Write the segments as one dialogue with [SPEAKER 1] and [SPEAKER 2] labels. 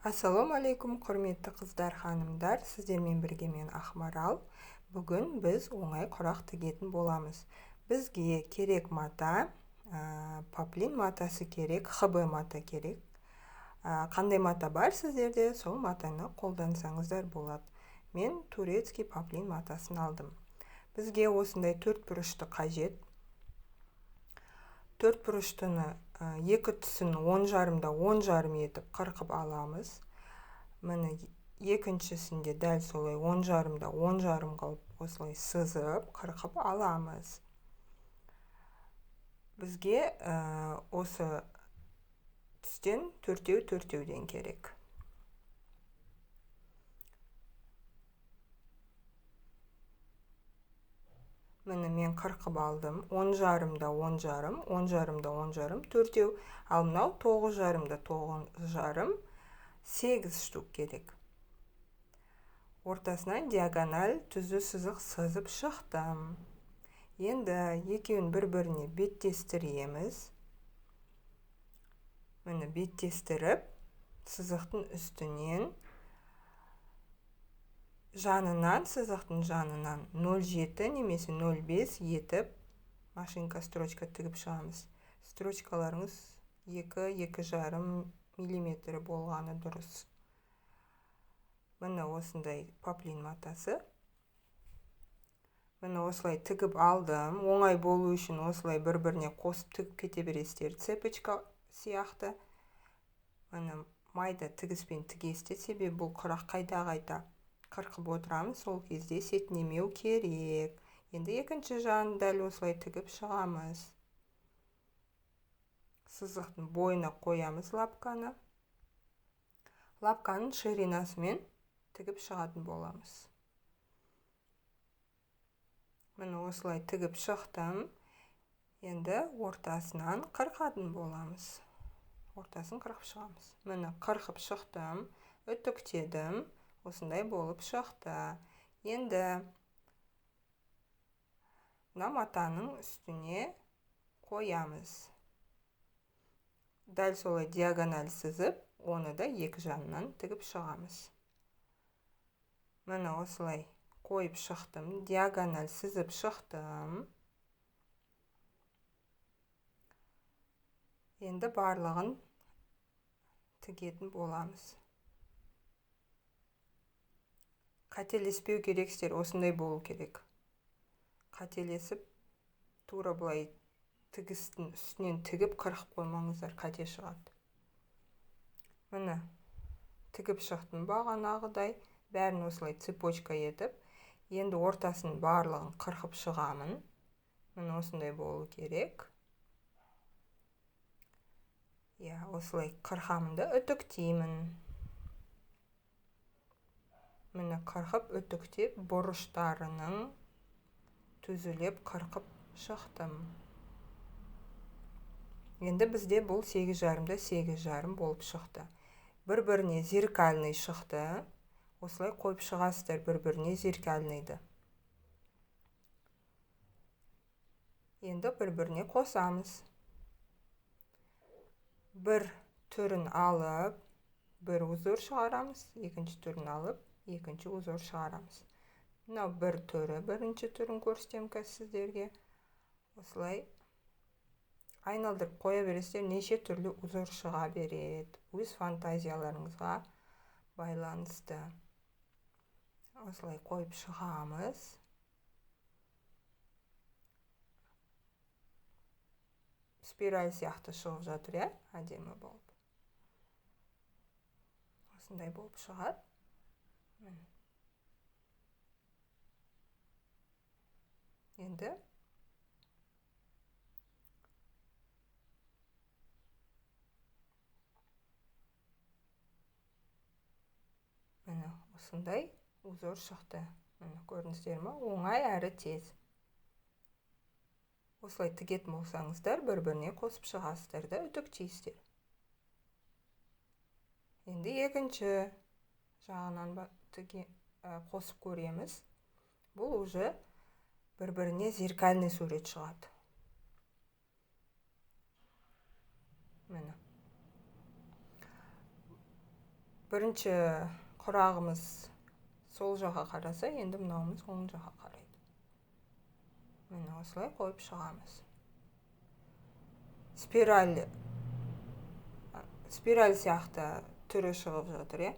[SPEAKER 1] Ассалаумағалейкум, құрметті қыздар, ханымдар, сіздермен бірге мен Ақмарал. Бүгін біз оңай құрақ тігетін боламыз. Бізге керек мата, поплин матасы керек, ХБ мата керек. Қандай мата бар сіздерде, сол матаны қолдансаңыздар болады. Мен турецкий поплин матасын алдым. Бізге осындай 4 бұрышты қажет. 4 бұрыштыны екі түсін 10,5-да 10,5 етіп қырқып аламыз. Міне екіншісінде дәл солай 10,5-да 10,5 қылып осылай сызып қырқып аламыз. Бізге осы түстен төртеуден керек. Міне мен қырқып алдым. 10,5-да 10,5, 10,5-да 10,5, төртеу. Ал мынау 9,5-да 9,5, 8 штук керек. Ортасынан диагональ түзу сызық сызып шықтым. Енді екеуін бір-біріне беттестіреміз. Міне беттестіріп, сызықтың үстінен сызықтың жанынан 0,7 немесе 0,5 етіп машинка строчка тігіп шығамыз. Строчкаларыңыз 2-2,5 миллиметр болғаны дұрыс. Міне осындай поплин матасы. Міне осылай тігіп алдым. Оңай болу үшін осылай бір-біріне қосып тігіп кете бересіздер, цепочка сияқты. Міне майда тігіспен тігесте, себебі бұл құрақ қайта қырқып отырамыз, сол кезде сетнемеу керек. Енді екінші жағын дәл осылай тігіп шығамыз. Сызықтың бойына қоямыз лапканы. Лапканың ширинасымен тігіп шығатын боламыз. Міне осылай тігіп шықтым. Енді ортасынан қырқатын боламыз. Ортасын қырқып шығамыз. Міне қырқып шықтым, үтіктедім. Осындай болып шықты. Енді мына матаның үстіне қоямыз. Дәл солай диагональ сызып, оны да екі жанынан тігіп шығамыз. Міне осылай қойып шықтым, диагональ сызып шықтым. Енді барлығын тігетін боламыз. Қателеспеу керексіздер, осындай болу керек. Қателесіп, тура былай тігістің үстінен тігіп қырқып қоймаңыздар, қате шығады. Міне тігіп шықтым бағанағыдай, бәрін осылай цепочка етіп, енді ортасын барлығын қырқып шығамын. Міне осындай болу керек. Осылай қырқамын да үтіктеймін. Міне қырқып үтіктеп, бұрыштарының түзілеп қырқып шықтым. Енді бізде бұл 8,5-да 8,5 болып шықты. Бір-біріне зеркальный шықты. Осылай қойып шығасыздар бір-біріне зеркальныйды. Енді бір-біріне қосамыз. Бір түрін алып, бір узор шығарамыз, екінші түрін алып, екінші узор шығарамыз. Мынау бір түрі, бірінші түрін көрсетемін сіздерге. Осылай айналдырып қоя бересіздер, неше түрлі узор шыға береді. Өз фантазияларыңызға байланысты. Осылай қойып шығамыз. Спираль сияқты шығып жатыр, әдемі болып. Осындай болып шығады. Енді міне осындай узор шықты. Міне көрдіңіздер ме? Оңай әрі тез. Осылай тігетін болсаңыздар, бір-біріне қосып шығасыздар да үтіктейсіздер. Енді екінші жағынан қосып көреміз. Бұл уже бір-біріне зеркальный сурет шығады. Міне. бірінші құрағымыз сол жаққа қараса, енді мынауымыз оң жаққа қарайды. Міне осылай қойып шығамыз. Спираль сияқты түрі шығып жатыр, е?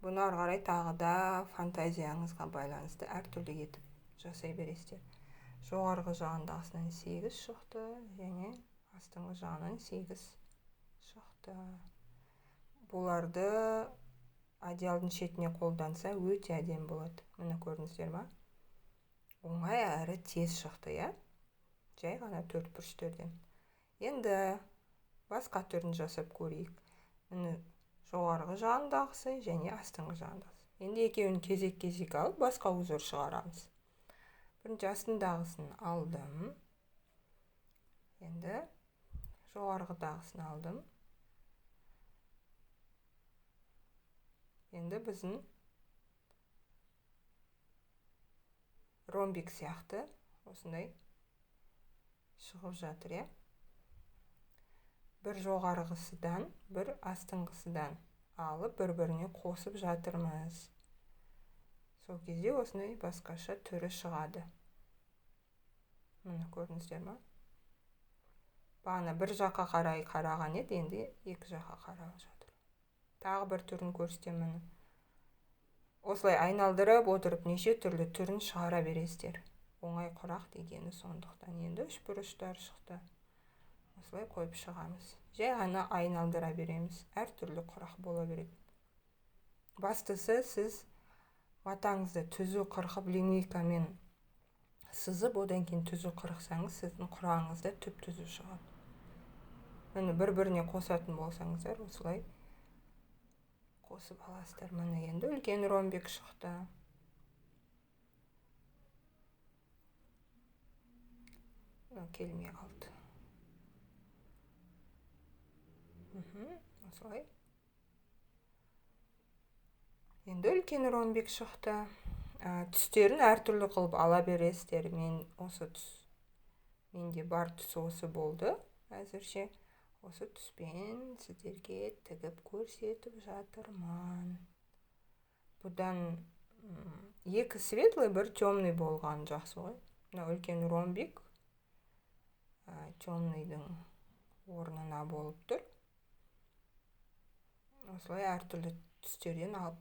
[SPEAKER 1] Бұны ары қарай тағы да фантазияңызға байланысты әртүрлі етіп жасай бересіздер. Жоғарғы жағындағысынан 8 шықты, және астыңғы жағынан 8 шықты. Бұларды одеялдың шетіне қолданса өте әдемі болады. Міне көрдіңіздер ма? Оңай әрі тез шықты, я? Жай ғана 4 бұрыштардан. Енді басқа түрін жасап көрейік. Міне жоғарғы жағындағысы және астыңғы жағындағысы. Енді екеуін кезек-кезек алып, басқа узор шығарамыз. Бірінші астындағысын алдым. Енді жоғарғыдағысын алдым. Енді біздің ромбик сияқты осындай шығып жатыр, е? Бір жоғарғысыдан, бір астыңғысыдан алып, бір-біріне қосып жатырмыз. Сол кезде осындай басқаша түрі шығады. Міне көрдіңіздер ма? Бағана бір жаққа қарай қараған еді, енді екі жаққа қарап жатыр. Тағы бір түрін көрсетемін. Осылай айналдырып отырып неше түрлі түрін шығара бересіздер. Оңай құрақ дегені сондықтан. Енді 3 бұрыштар шықты. Осылай қойып шығамыз. Жай ғана айналдыра береміз. Әртүрлі құрақ бола береді. Бастысы сіз матаңызды түзу қырқып линейкамен сызып, одан кейін түзу қырықсаңыз, сіздің құрағыңызда түп-түзу шығады. Міне бір-біріне қосатын болсаңыздар, осылай қосып аласыздар. Міне енді үлкен ромбик шықты. Келмей қалды. Осылай. Енді үлкен ромбик шықты. Түстерін әртүрлі қылып ала бересіздер. Менде бар түсі осы болды. Әзірше осы түспен сіздерге тігіп көрсетіп жатырман. Бұдан екі светлый, бір темный болған жақсы ғой. Мына үлкен ромбик темныйдың орнына болып тұр. Осылай әртүрлі түстерден алып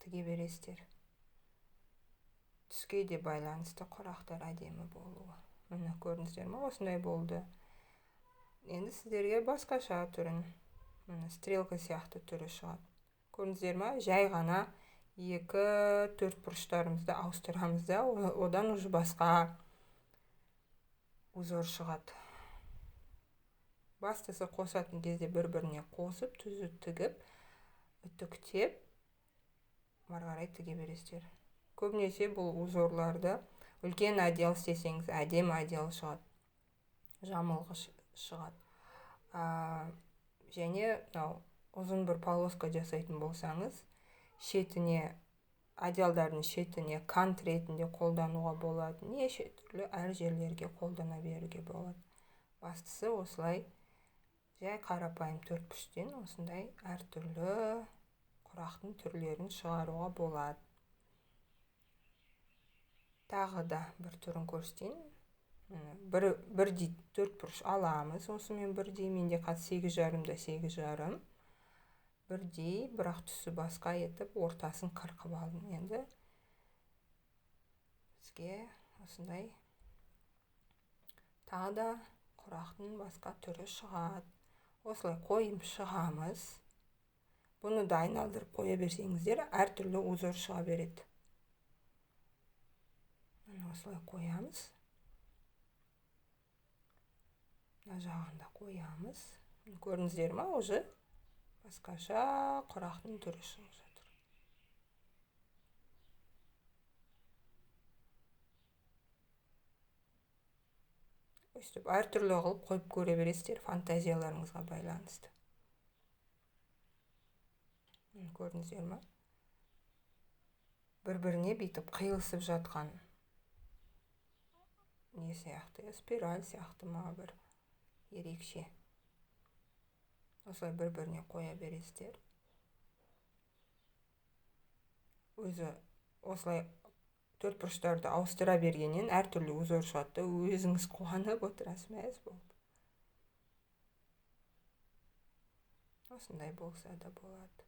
[SPEAKER 1] тіге бересіздер. Түске де байланысты құрақтар әдемі болуы. Міне көрдіңіздер ме? Осындай болды. Енді сіздерге басқаша түрін, міне стрелка сияқты түрі шығады. Көрдіңіздер ме? Жай ғана 2-4 бұрыштарымызды ауыстырамыз да, одан уже басқа узор шығады. Бастысы қосатын кезде бір-біріне қосып, түзу тігіп, үтіктеп, ары қарай тіге бересіздер. Көбінесе бұл узорларды үлкен одеял істесеңіз, әдемі одеял шығады. Жамылғыш шығады. Және ұзын бір полоска жасайтын болсаңыз, одеялдардың шетіне кант ретінде қолдануға болады. Неше түрлі әр жерлерге қолдана беруге болады. Бастысы осылай жай қарапайым төртбұрыштен осындай әртүрлі құрақтың түрлерін шығаруға болады. Тағы да бір түрін көрсетейін. Бірдей төртбұрыш аламыз. Осымен бірдей, менде қазір 8,5-да 8,5. Бірдей, бірақ түсі басқа етіп, ортасын қырқып алдым. Енді бізге осындай тағы да құрақтың басқа түрі шығады. Осылай қойып шығамыз. Бұны да айналдырып қоя берсеңіздер, әртүрлі узор шыға береді. Осылай қоямыз. Мына жағында қоямыз. Көрдіңіздер ма? Уже басқаша құрақтың түрі шығып жатыр. Өстіп әртүрлі қылып қойып көре бересіздер, фантазияларыңызға байланысты. Көрдіңіздер ма? Бір-біріне бүйтіп қиылысып жатқан не сияқты, спираль сияқты ма бір ерекше. Осылай бір-біріне қоя бересіздер. өзі осылай төртбұрыштарды ауыстыра бергеннен әртүрлі узор шығады, өзіңіз қуанып отырасыз, мәз болып. Осындай болса да болады.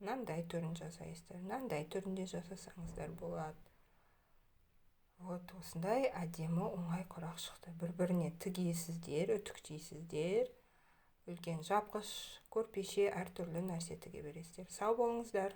[SPEAKER 1] Мынандай түрін жасайсыздар, мынандай түрінде жасасаңыздар болады. Вот осындай әдемі оңай құрақ шықты. Бір-біріне тігесіздер, үтіктейсіздер. Үлкен жапқыш, көрпеше, әртүрлі нәрсе тіге бересіздер. Сау болыңыздар.